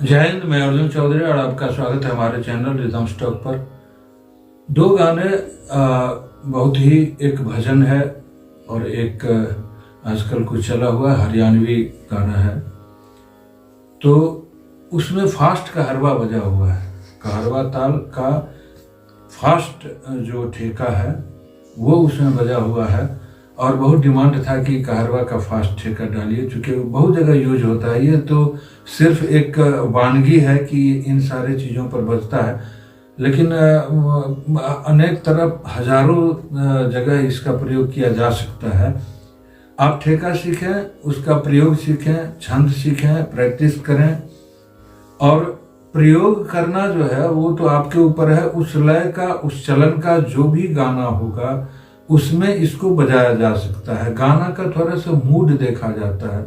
जय हिंद। मैं अर्जुन चौधरी और आपका स्वागत है हमारे चैनल रिदम स्टॉक पर। दो गाने बहुत ही, एक भजन है और एक आजकल कुछ चला हुआ हरियाणवी गाना है। तो उसमें फास्ट कहरवा बजा हुआ है। कहरवा ताल का फास्ट जो ठेका है वो उसमें बजा हुआ है और बहुत डिमांड था कि कहरवा का फास्ट ठेका डालिए, चूँकि बहुत जगह यूज होता है। ये तो सिर्फ एक वानगी है कि इन सारे चीज़ों पर बजता है, लेकिन अनेक तरफ हजारों जगह इसका प्रयोग किया जा सकता है। आप ठेका सीखें, उसका प्रयोग सीखें, छंद सीखें, प्रैक्टिस करें और प्रयोग करना जो है वो तो आपके ऊपर है। उस लय का, उस चलन का जो भी गाना होगा उसमें इसको बजाया जा सकता है। गाना का थोड़ा सा मूड देखा जाता है।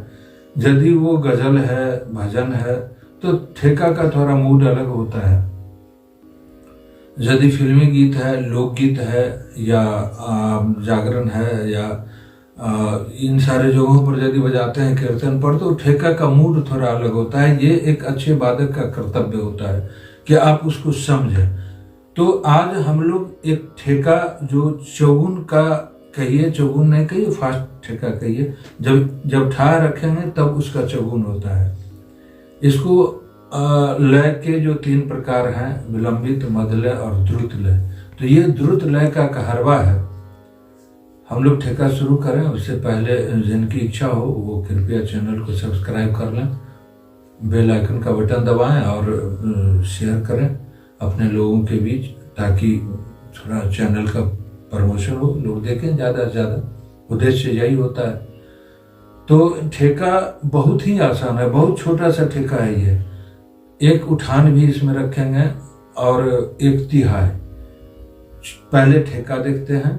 यदि वो गजल है, भजन है, तो ठेका का थोड़ा मूड अलग होता है। यदि फिल्मी गीत है, लोकगीत है या जागरण है या इन सारे जगहों पर यदि बजाते हैं कीर्तन पर, तो ठेका का मूड थोड़ा अलग होता है। ये एक अच्छे वादक का कर्तव्य होता है कि आप उसको समझें। तो आज हम लोग एक ठेका जो चौगुन का कहिए, चौगुन नहीं कहिए, फास्ट ठेका कहिए, जब ठा रखेंगे तब उसका चौगुन होता है। इसको लय के जो 3 प्रकार हैं, विलंबित, मध्यलय और द्रुत लय। तो ये द्रुत लय का कहरवा है। हम लोग ठेका शुरू करें उससे पहले जिनकी इच्छा हो वो कृपया चैनल को सब्सक्राइब कर लें, बेल आइकन का बटन दबाएं और शेयर करें अपने लोगों के बीच, ताकि थोड़ा चैनल का प्रमोशन हो, लोग देखें ज़्यादा से ज़्यादा। उद्देश्य यही होता है। तो ठेका बहुत ही आसान है, बहुत छोटा सा ठेका है ये। एक उठान भी इसमें रखेंगे और एक तिहाई। पहले ठेका देखते हैं।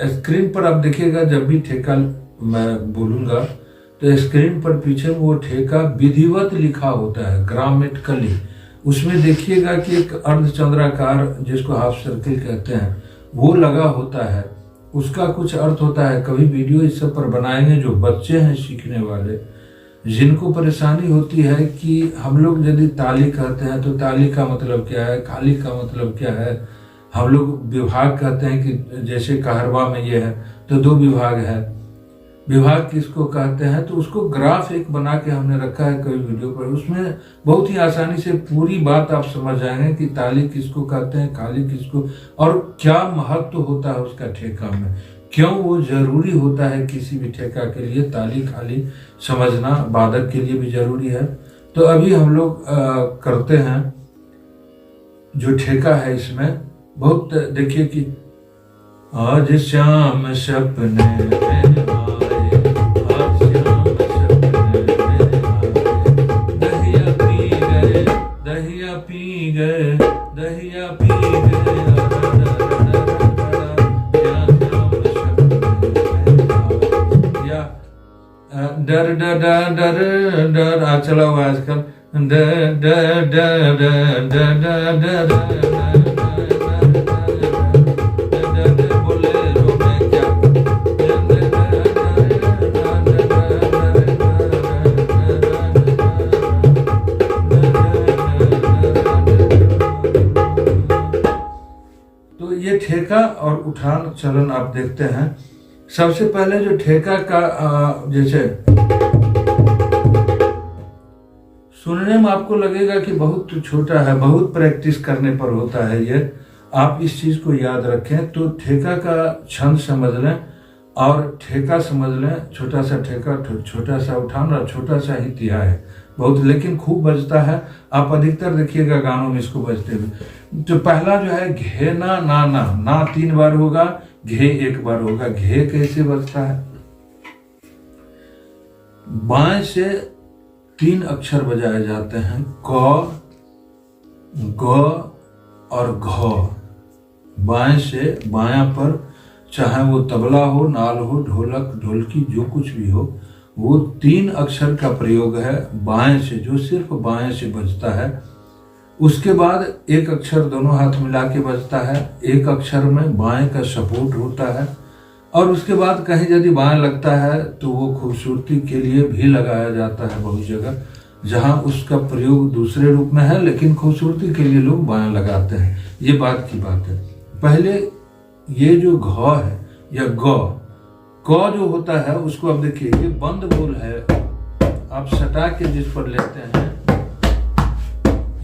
स्क्रीन पर आप देखिएगा, जब भी ठेका मैं बोलूँगा तो स्क्रीन पर पीछे वो ठेका विधिवत लिखा होता है, ग्रामेटिकली। उसमें देखिएगा कि एक अर्धचंद्राकार, जिसको हाफ सर्किल कहते हैं, वो लगा होता है। उसका कुछ अर्थ होता है। कभी वीडियो इस सब पर बनाएंगे। जो बच्चे हैं सीखने वाले, जिनको परेशानी होती है कि हम लोग यदि ताली कहते हैं तो ताली का मतलब क्या है, खाली का मतलब क्या है। हम लोग विभाग कहते हैं कि जैसे कहरवा में ये है तो 2 विभाग है। विभाग किसको कहते हैं, तो उसको ग्राफ एक बना के हमने रखा है कई वीडियो पर। उसमें बहुत ही आसानी से पूरी बात आप समझ जाएंगे कि ताली किसको कहते हैं, खाली किसको, और क्या महत्व होता है उसका ठेका में, क्यों वो जरूरी होता है किसी भी ठेका के लिए। ताली खाली समझना वादक के लिए भी जरूरी है। तो अभी हम लोग करते हैं जो ठेका है। इसमें बहुत देखिए कि आज शाम सपने में आए, आज शाम सपने में आए, दहिया पी गए, दहिया पी गए, दहिया पी गए, या डर डर डर डर आ चला हुआ आजकल, डर डर डर डर डर डर। ये ठेका और उठान चलन आप देखते हैं। सबसे पहले जो ठेका का जैसे सुनने में आपको लगेगा कि बहुत छोटा है, बहुत प्रैक्टिस करने पर होता है ये। आप इस चीज को याद रखें। तो ठेका का छंद समझ लें और ठेका समझ लें। छोटा सा ठेका, छोटा सा उठान और छोटा सा ही तिहाई है। बहुत, लेकिन खूब बजता है। आप अधिकतर देखिएगा गानों में इसको बजते हुए। तो पहला जो है घे ना ना ना, ना 3 बार होगा, घे 1 बार होगा। घे कैसे बजता है, बाएं से 3 अक्षर बजाए जाते हैं, क, ग और घ। बाएं से, बायां पर, चाहे वो तबला हो, नाल हो, ढोलक, ढोलकी, जो कुछ भी हो, वो 3 अक्षर का प्रयोग है बाएं से, जो सिर्फ बाएं से बजता है। उसके बाद एक अक्षर दोनों हाथ मिला के बजता है। एक अक्षर में बाएं का सपोर्ट होता है और उसके बाद कहीं यदि बाएं लगता है तो वो खूबसूरती के लिए भी लगाया जाता है बहुत जगह। जहाँ उसका प्रयोग दूसरे रूप में है, लेकिन खूबसूरती के लिए लोग बायां लगाते हैं। ये बात की बात है। पहले ये जो घ है या क जो होता है उसको अब देखिए, ये बंद बोल है, आप सटा के जिस पर लेते हैं,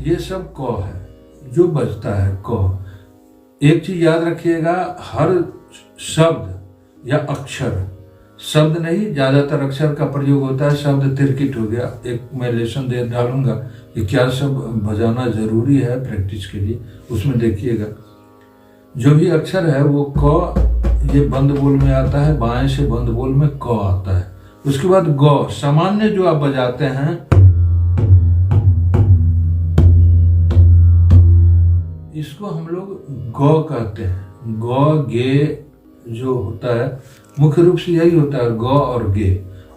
ये सब क है जो बजता है क। एक चीज याद रखिएगा, हर शब्द या अक्षर, शब्द नहीं, ज्यादातर अक्षर का प्रयोग होता है। शब्द तिरकिट हो गया, एक मैं लेसन दे डालूंगा कि क्या सब बजाना जरूरी है प्रैक्टिस के लिए, उसमें देखिएगा। जो भी अक्षर है वो क ये बंद बोल में आता है, बाएं से बंद बोल में क आता है। उसके बाद ग, सामान्य जो आप बजाते हैं, इसको हम लोग ग कहते हैं। ग गे जो होता है मुख्य रूप से यही होता है, ग और गे।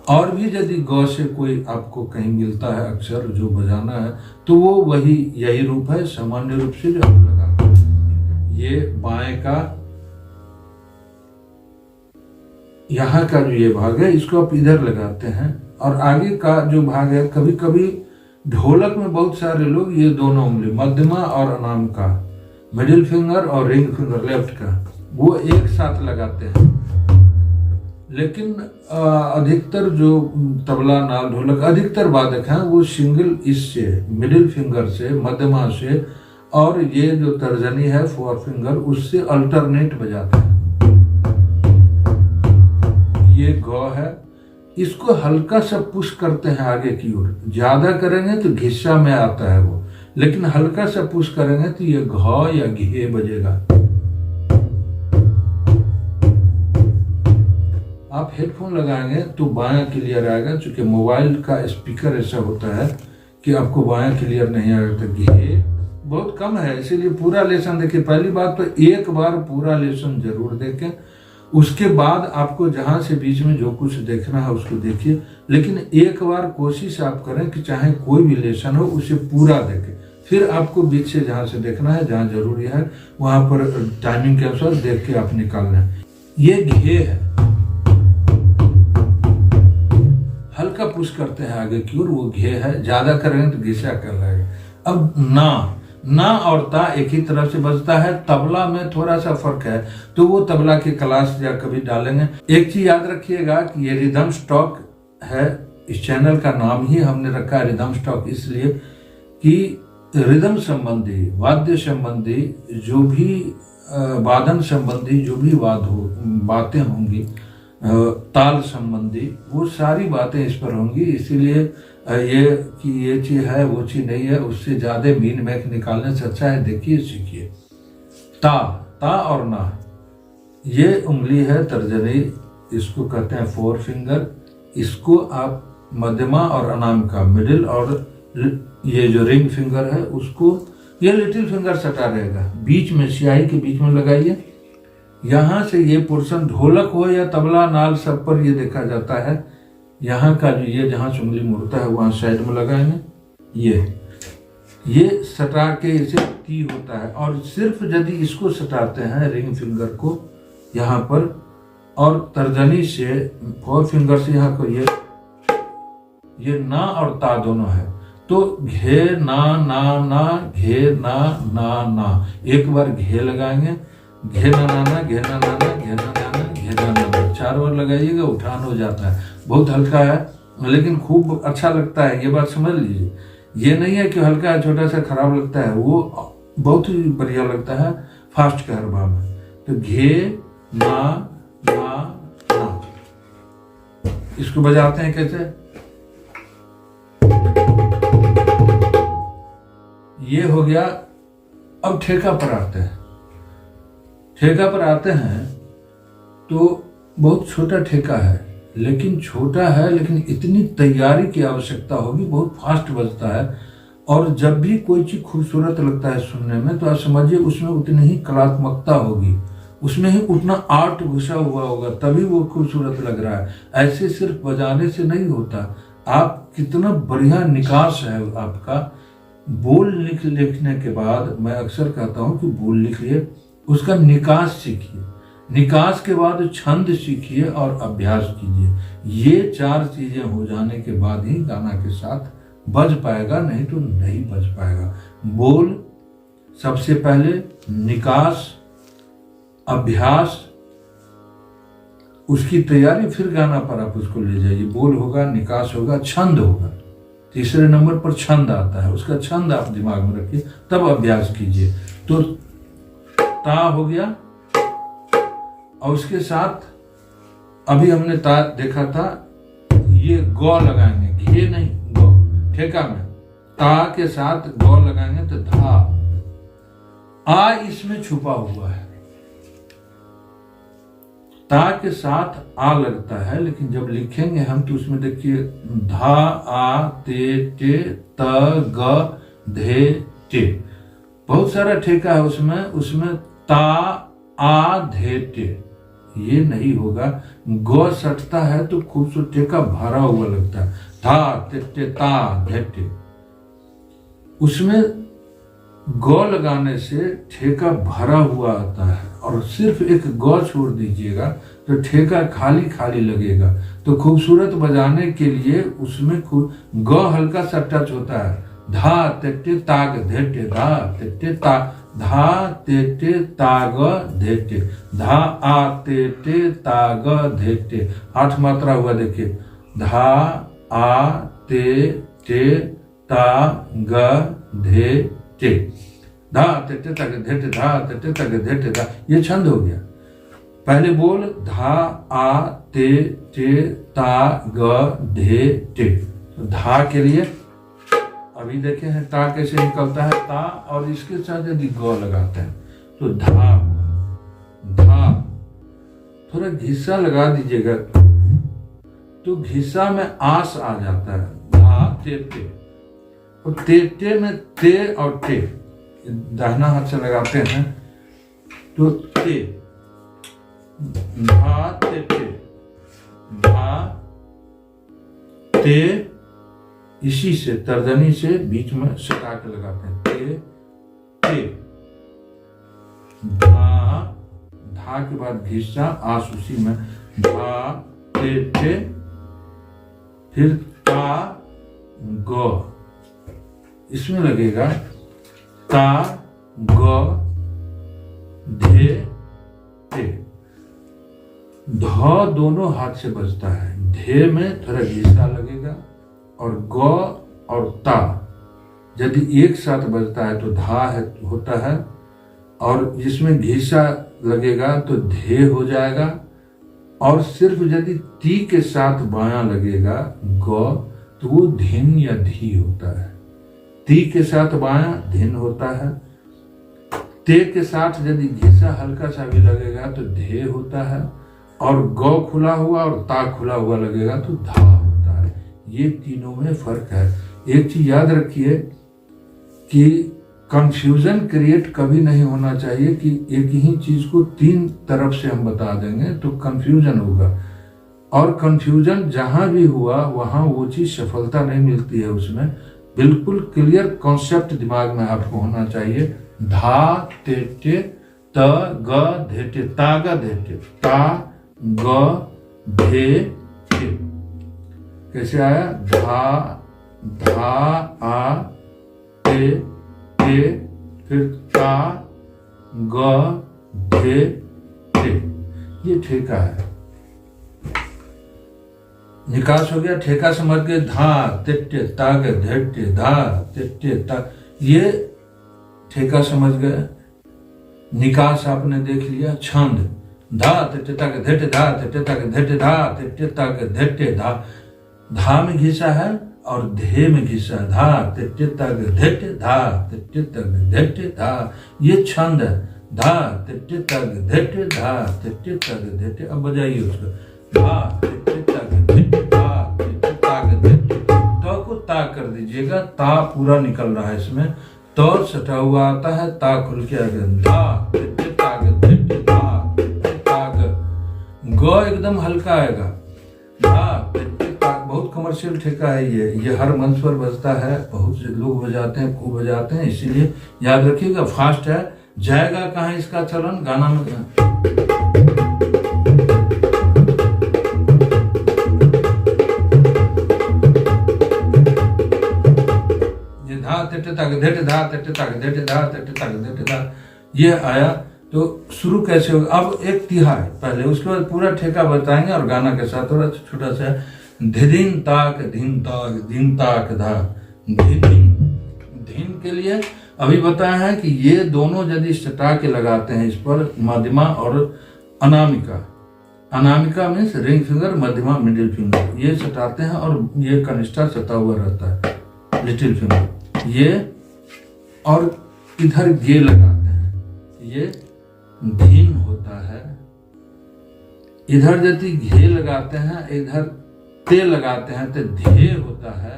और भी यदि ग से कोई आपको कहीं मिलता है अक्षर जो बजाना है, तो वो वही यही रूप है सामान्य रूप से जो आप लगाते हैं। ये बाएं का यहाँ का जो ये भाग है, इसको आप इधर लगाते हैं, और आगे का जो भाग है, कभी कभी ढोलक में बहुत सारे लोग ये दोनों उंगली, मध्यमा और अनाम का, मिडिल फिंगर और रिंग फिंगर लेफ्ट का, वो एक साथ लगाते हैं। लेकिन अधिकतर जो तबला, नाल, ढोलक, अधिकतर वादक हैं वो सिंगल इससे, मिडिल फिंगर से, मध्यमा से, और ये जो तर्जनी है फोर फिंगर, उससे अल्टरनेट बजाते हैं। ये ग है, इसको हल्का सा पुश करते हैं आगे की ओर। ज्यादा करेंगे तो घिस्सा में आता है वो, लेकिन हल्का सा पुश करेंगे तो ये घ या घे बजेगा। आप हेडफोन लगाएंगे तो बायां क्लियर आएगा, क्योंकि मोबाइल का स्पीकर ऐसा होता है कि आपको बायां क्लियर नहीं आएगा। तो घे बहुत कम है, इसीलिए पूरा लेसन देखिए। पहली बात तो एक बार पूरा लेसन जरूर देखें, उसके बाद आपको जहां से बीच में जो कुछ देखना है उसको देखिए। लेकिन एक बार कोशिश आप करें कि चाहे कोई भी लेसन हो उसे पूरा देखें, फिर आपको बीच से जहां से देखना है, जहां जरूरी है, वहां पर टाइमिंग के अनुसार देख के आप निकालना है। ये घे है, हल्का पुश करते हैं आगे की ओर, वो घे है। ज्यादा करेंगे तो घिसा कर लगेगा। अब ना और ता एक ही तरफ से बजता है। तबला में थोड़ा सा फर्क है, तो वो तबला के क्लास या कभी डालेंगे। एक चीज याद रखिएगा कि ये रिदम स्टॉक है, इस चैनल का नाम ही हमने रखा है रिदम स्टॉक, इसलिए कि रिदम संबंधी, वाद्य संबंधी, जो भी वादन संबंधी जो भी बातें होंगी, ताल संबंधी, वो सारी बातें इस पर होंगी। इसीलिए ये कि ये चीज है वो चीज नहीं है, उससे ज्यादा मीन मैक निकालने से अच्छा है देखिए सीखिए। ता और ना, ये उंगली है तर्जनी, इसको कहते हैं फोर फिंगर। इसको आप मध्यमा और अनाम का, मिडिल और ये जो रिंग फिंगर है उसको, ये लिटिल फिंगर सटा रहेगा, बीच में स्याही के बीच में लगाइए। यहाँ से ये पोर्शन ढोलक हो या तबला, नाल, सब पर ये देखा जाता है। यहाँ का जो ये जहाँ से उंगली मुड़ता है वहाँ साइड में लगाएंगे, ये सटा के इसे टी होता है। और सिर्फ यदि इसको सटाते हैं रिंग फिंगर को यहाँ पर, और तर्जनी से फोर फिंगर से यहाँ को, ये ना और ता दोनों है, तो घे ना ना ना, घे ना ना ना। एक बार घे लगाएंगे, घे ना ना ना, घे ना ना ना, घे ना ना ना, घे ना ना ना, 4 बार लगाइएगा, उठान हो जाता है। बहुत हल्का है लेकिन खूब अच्छा लगता है, ये बात समझ लीजिए। ये नहीं है कि हल्का है छोटा सा खराब लगता है, वो बहुत ही बढ़िया लगता है फास्ट कहरबा में। तो घे ना ना ना, इसको बजाते हैं कैसे, ये हो गया। अब ठेका पर आते हैं। ठेका पर आते हैं तो बहुत छोटा ठेका है, लेकिन छोटा है, लेकिन इतनी तैयारी की आवश्यकता होगी, बहुत फास्ट बजता है। और जब भी कोई चीज खूबसूरत लगता है सुनने में, तो आप समझिए उसमें उतनी ही कलात्मकता होगी, उसमें ही उतना आर्ट घुसा हुआ होगा, तभी वो खूबसूरत लग रहा है। ऐसे सिर्फ बजाने से नहीं होता। आप कितना बढ़िया निकास है आपका। बोल लिखने के बाद मैं अक्सर कहता हूं कि बोल लिखिए, उसका निकास सीखिए, निकास के बाद छंद सीखिए और अभ्यास कीजिए। ये 4 चीजें हो जाने के बाद ही गाना के साथ बज पाएगा, नहीं तो नहीं बज पाएगा। बोल सबसे पहले, निकास, अभ्यास, उसकी तैयारी, फिर गाना पर आप उसको ले जाइए। बोल होगा, निकास होगा, छंद होगा। तीसरे नंबर पर छंद आता है, उसका छंद आप दिमाग में रखिए, तब अभ्यास कीजिए। तो ता हो गया, और उसके साथ अभी हमने ता देखा था, ये गौ लगाएंगे, घे नहीं, गौ, ठेका में ता के साथ गौ लगाएंगे तो धा। आ इसमें छुपा हुआ है, ता के साथ आ लगता है, लेकिन जब लिखेंगे हम तो उसमें देखिए धा, आ, ते, टे, त, ग, धे, टे, बहुत सारा ठेका है उसमें ता, आ, धे, टे, ये नहीं होगा। ग सटता है तो खूबसूरत ठेका भरा हुआ लगता है, धा, ते, टे, ता, धे, टे। उसमें गौ लगाने से ठेका भरा हुआ आता है, और सिर्फ एक गौ छोड़ दीजिएगा तो ठेका खाली खाली लगेगा। तो खूबसूरत बजाने के लिए उसमें गौ हल्का सा टच होता है। धा ते ताग धेटे, धा ते ता, धा ते ताग धेटे, धा आ ते ताग धेटे, 8 मात्रा हुआ देखिए, धा आ ते ता ग धे टे, धा ते तक धेटे, धा ते तक धेटे, धा, ये छंद हो गया। पहले बोल धा आ ते ता ग धे टे। तो धा के लिए अभी देखे हैं ता कैसे निकलता है, ता, और इसके साथ यदि ग लगाते हैं तो धा हुआ, धा। थोड़ा घिस्सा लगा दीजिएगा तो घिस्सा में आस आ जाता है, धा ते टे, और ते में ते और टे दाहिना हाथ से लगाते हैं तो ते, धा ते टे, धा ते, इसी से तर्जनी से बीच में सटा के लगाते हैं, ते, धा, धा के बाद घिस्सा, आस उसी में, धा ते, फिर ता ग, इसमें लगेगा ता ग धे टे। ध दोनों हाथ से बजता है, धे में थोड़ा घिस्सा लगेगा, और ग और ता यदि एक साथ बजता है तो धा होता है, और जिसमें घिस्सा लगेगा तो धे हो जाएगा, और सिर्फ यदि ती के साथ बायां लगेगा ग तो वो धिन या धी होता है। ती के साथ बायां धिन होता है, ते के साथ यदि घिस्सा हल्का सा भी लगेगा तो धे होता है, और गौ खुला हुआ और ता खुला हुआ लगेगा तो धा होता है। ये तीनों में फर्क है। एक चीज याद रखिए कि कंफ्यूजन क्रिएट कभी नहीं होना चाहिए कि एक ही चीज को 3 तरफ से हम बता देंगे तो कंफ्यूजन होगा, और कंफ्यूजन जहां भी हुआ वहां वो चीज सफलता नहीं मिलती है। उसमें बिल्कुल क्लियर कॉन्सेप्ट दिमाग में आपको होना चाहिए। धा ते त ग धे टे, ता ग धे टे, ता ग धे टे। कैसे आया, धा आ ते, फिर ता ग धे टे, ये ठेका है। निकास हो गया, ठेका समझ के, धा ते ताग धेटे, धा ते ता, ये ठेका समझ गए। निकास आपने देख लिया। छंद, धा ते ताग धेटे, धा ते ताग धेटे, धा ते ताग धेटे, धा में घिसा है और धे में घिसा, धा ते ताग धेटे, धा ते ताग धेटे, धा, ये छंद है। धा ते ताग धेटे, धा ते ताग धेटे। अब बजाइए उसको, धा ते ताग धेटे, धा ते ताग धेटे। तो को ता कर दीजिएगा, ता पूरा निकल रहा है इसमें, तो सटा हुआ आता है, ता खुल के आ गया, धा ते ताग धेटे, धा ते ताग। ग एकदम हल्का आएगा, धा ते ताग। बहुत कमर्शियल ठेका है ये हर मंच पर बजता है, बहुत से लोग बजाते हैं, खूब बजाते हैं, इसीलिए याद रखिएगा। फास्ट है, जाएगा कहाँ इसका चलन, गाना में। धा टिट तक धिट धा टिट तक धिट धा टिट तक धिट धा, ये आया। तो शुरू कैसे होगा? अब एक तिहाई पहले, उसके बाद पूरा ठेका बताएंगे और गाना के साथ थोड़ा छोटा सा धिन ताक धीन ताक धा धीन के लिए अभी बताया है कि ये दोनों यदि सटा के लगाते हैं इस पर, मध्यमा और Anamika, Anamika means ring finger, मध्यमा मिडिल फिंगर, ये सटाते हैं और ये कनिष्ठा सटा हुआ रहता है लिटिल फिंगर, ये और इधर गे लगाते हैं, ये धीन होता है। इधर यदि घे लगाते हैं, इधर ते लगाते हैं तो धे होता है,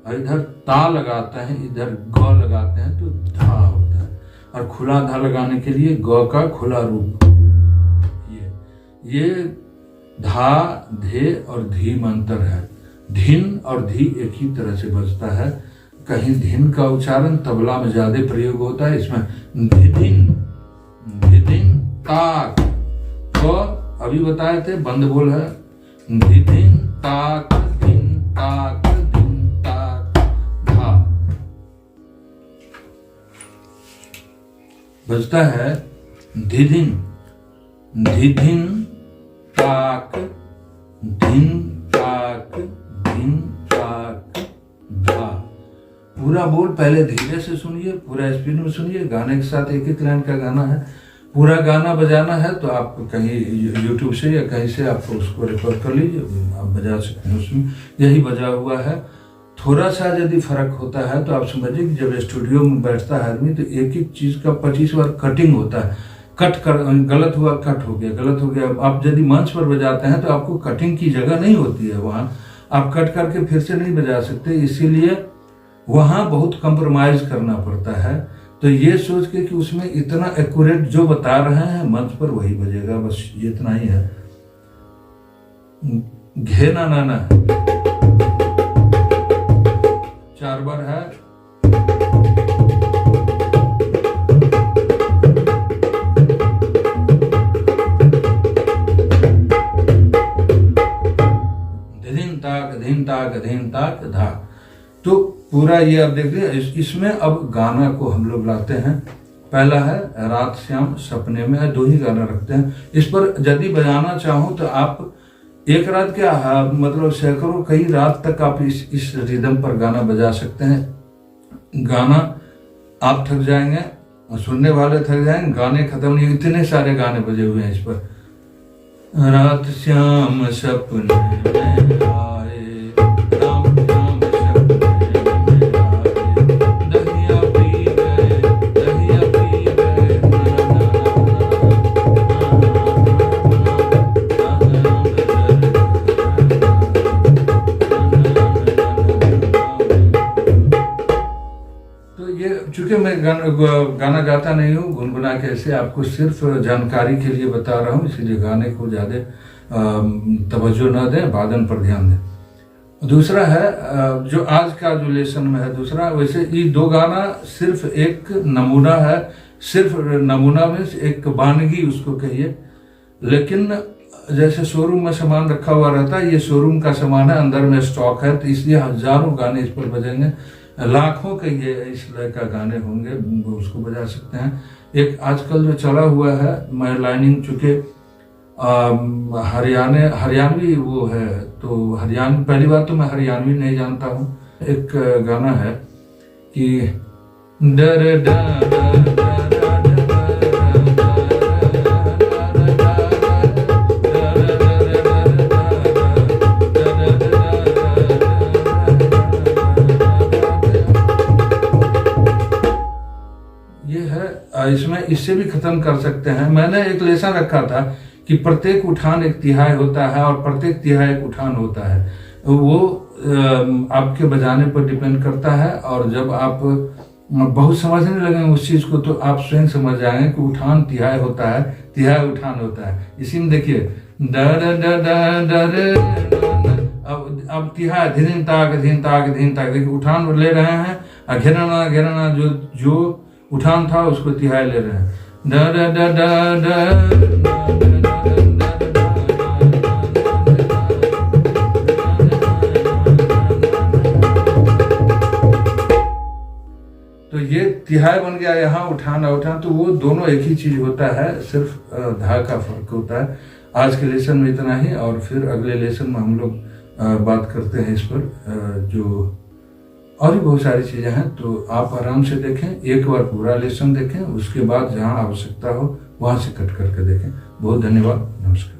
और इधर ता लगाते हैं, इधर ग लगाते हैं तो धा होता है। और खुला धा लगाने के लिए ग का खुला रूप, ये धा धे और धी में अंतर है। धिन और धी एक ही तरह से बजता है। कहीं धिन का उच्चारण तबला में ज्यादा प्रयोग होता है, इसमें धिदिन धिदिन ताक, तो अभी बताए थे बंद बोल है, धिदिन ताक दिन ताक दिन ताक धा, बजता है धिदिन धिदिन ताक दिन ताक दिन ताक धा। पूरा बोल पहले धीरे से सुनिए, पूरा स्पीड में सुनिए, गाने के साथ एक एक लाइन का गाना है। पूरा गाना बजाना है तो आप कहीं YouTube से या कहीं से आप उसको रिकॉर्ड कर लीजिए, आप बजा सकते हैं, उसमें यही बजा हुआ है। थोड़ा सा यदि फर्क होता है तो आप समझिए कि जब स्टूडियो में बैठता है आदमी तो एक एक चीज का 25 बार कटिंग होता है, कट कर, गलत हुआ कट हो गया, गलत हो गया। आप यदि मंच पर बजाते हैं तो आपको कटिंग की जगह नहीं होती है, वहाँ आप कट करके फिर से नहीं बजा सकते, इसीलिए वहाँ बहुत कंप्रोमाइज करना पड़ता है। तो ये सोच के कि उसमें इतना एक्यूरेट जो बता रहे हैं मंच पर वही बजेगा, बस इतना ही है। घे ना नाना 4 बार है, धीन ताक धा। तो पूरा ये आप देख लीजिए। इसमें अब गाना को हम लोग लाते हैं। पहला है रात श्याम सपने में है, 2 ही गाना रखते हैं। इस पर यदि बजाना चाहो तो आप एक रात के मतलब सैकड़ों कई रात तक आप इस रिदम पर गाना बजा सकते हैं। गाना आप थक जाएंगे, सुनने वाले थक जाएंगे, गाने खत्म नहीं, इतने सारे गाने बजे हुए हैं इस पर। रात श्याम सपने में आए, राम श्याम सपने में आए, दहिया पी गए, दहिया पी गए, तो ये चूंकि मैं गाना गाता नहीं हूँ, गुनगुना के ऐसे आपको सिर्फ जानकारी के लिए बता रहा हूँ, इसीलिए गाने को ज़्यादा तवज्जो न दें, वादन पर ध्यान दें। दूसरा है जो आज का जो लेसन में है दूसरा, वैसे ये 2 गाना सिर्फ एक नमूना है, सिर्फ नमूना में एक वानगी उसको कहिए। लेकिन जैसे शोरूम में सामान रखा हुआ रहता है, ये शोरूम का सामान है, अंदर में स्टॉक है, तो इसलिए हजारों गाने इस पर बजेंगे, लाखों के ये इस तरह का गाने होंगे, उसको बजा सकते हैं। एक आजकल जो चला हुआ है मैं लाइनिंग, चूंकि हरियाणवी वो है, तो हरियाणवी पहली बार तो मैं हरियाणवी नहीं जानता हूँ। एक गाना है कि डर डर इसमें इससे भी खत्म कर सकते हैं। मैंने एक लेसन रखा था कि प्रत्येक उठान एक तिहाई होता है और प्रत्येक तिहाई एक उठान होता है। वो आपके बजाने पर डिपेंड करता है, और जब आप बहुत समझने लगेंगे उस चीज को तो आप स्वयं समझ जाएंगे कि उठान तिहाई होता है, तिहाई उठान होता है। इसी में देखिए डर डर डर, अब तिहाई धीन ताक देखिए उठान ले रहे हैं, घेरना घेरना जो उठान था उसको तिहाई ले रहे हैं। ड ड ड ड तिहाई बन गया, यहाँ उठाना उठाना, तो वो दोनों एक ही चीज होता है, सिर्फ धा का फर्क होता है। आज के लेसन में इतना ही, और फिर अगले लेसन में हम लोग बात करते हैं इस पर, जो और भी बहुत सारी चीजें हैं। तो आप आराम से देखें, एक बार पूरा लेसन देखें, उसके बाद जहाँ आवश्यकता हो वहां से कट करके देखें। बहुत धन्यवाद, नमस्कार।